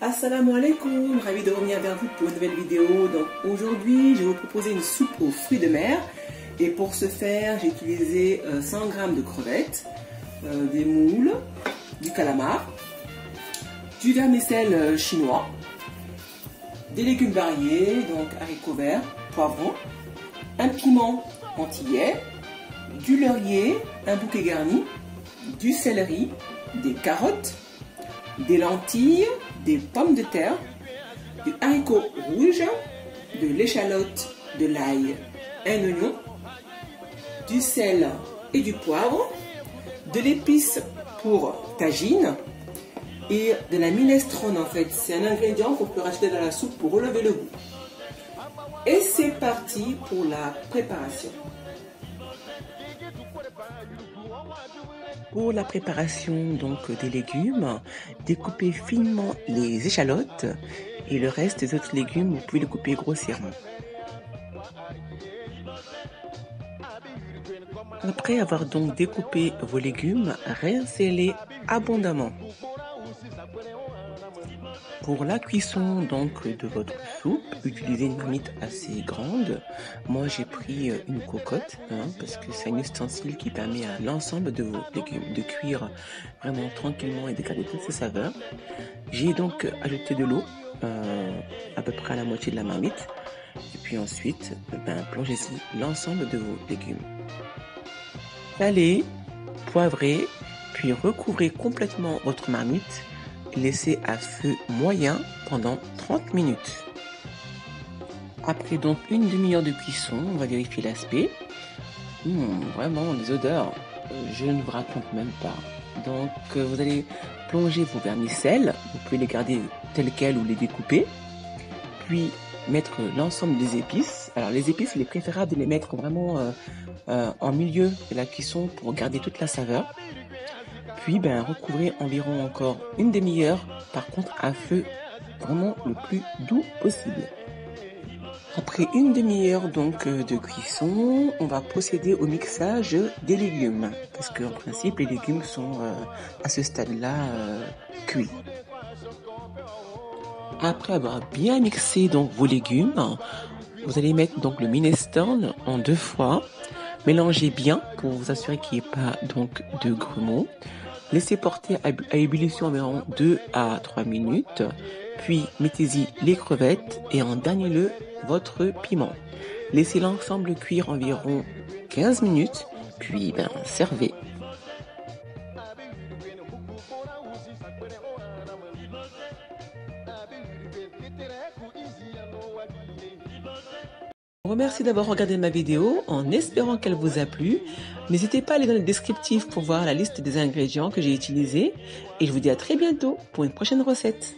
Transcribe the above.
Assalamu alaikum, ravi de revenir vers vous pour une nouvelle vidéo. Donc aujourd'hui, je vais vous proposer une soupe aux fruits de mer. Et pour ce faire, j'ai utilisé 100 g de crevettes, des moules, du calamar, du vermicelle chinois, des légumes variés, donc haricots verts, poivrons, un piment antillais, du laurier, un bouquet garni, du céleri, des carottes, des lentilles, des pommes de terre, du haricot rouge, de l'échalote, de l'ail, un oignon, du sel et du poivre, de l'épice pour tagine et de la minestrone. En fait, c'est un ingrédient qu'on peut rajouter dans la soupe pour relever le goût. Et c'est parti pour la préparation. Pour la préparation donc des légumes, découpez finement les échalotes et le reste des autres légumes, vous pouvez les couper grossièrement. Après avoir donc découpé vos légumes, rincez-les abondamment. Pour la cuisson donc de votre soupe, utilisez une marmite assez grande. Moi j'ai pris une cocotte parce que c'est un ustensile qui permet à l'ensemble de vos légumes de cuire vraiment tranquillement et de garder toutes ses saveurs. J'ai donc ajouté de l'eau à peu près à la moitié de la marmite et puis ensuite plongez-y l'ensemble de vos légumes. Salez, poivrez, puis recouvrez complètement votre marmite. Laissez à feu moyen pendant 30 minutes. Après donc une demi-heure de cuisson, on va vérifier l'aspect. Vraiment des odeurs, je ne vous raconte même pas. Donc vous allez plonger vos vermicelles, vous pouvez les garder telles quelles ou les découper. Puis mettre l'ensemble des épices. Alors les épices, il est préférable de les mettre vraiment en milieu de la cuisson pour garder toute la saveur. Puis recouvrez environ encore une demi-heure, par contre à feu vraiment le plus doux possible. Après une demi-heure donc de cuisson, on va procéder au mixage des légumes, parce qu'en principe les légumes sont à ce stade-là cuits. Après avoir bien mixé donc vos légumes, vous allez mettre donc le minestrone en 2 fois. Mélangez bien pour vous assurer qu'il n'y ait pas donc de grumeaux. Laissez porter à ébullition environ 2 à 3 minutes. Puis mettez-y les crevettes et en dernier lieu votre piment. Laissez l'ensemble cuire environ 15 minutes. Puis servez. Je vous remercie d'avoir regardé ma vidéo en espérant qu'elle vous a plu. N'hésitez pas à aller dans le descriptif pour voir la liste des ingrédients que j'ai utilisés. Et je vous dis à très bientôt pour une prochaine recette.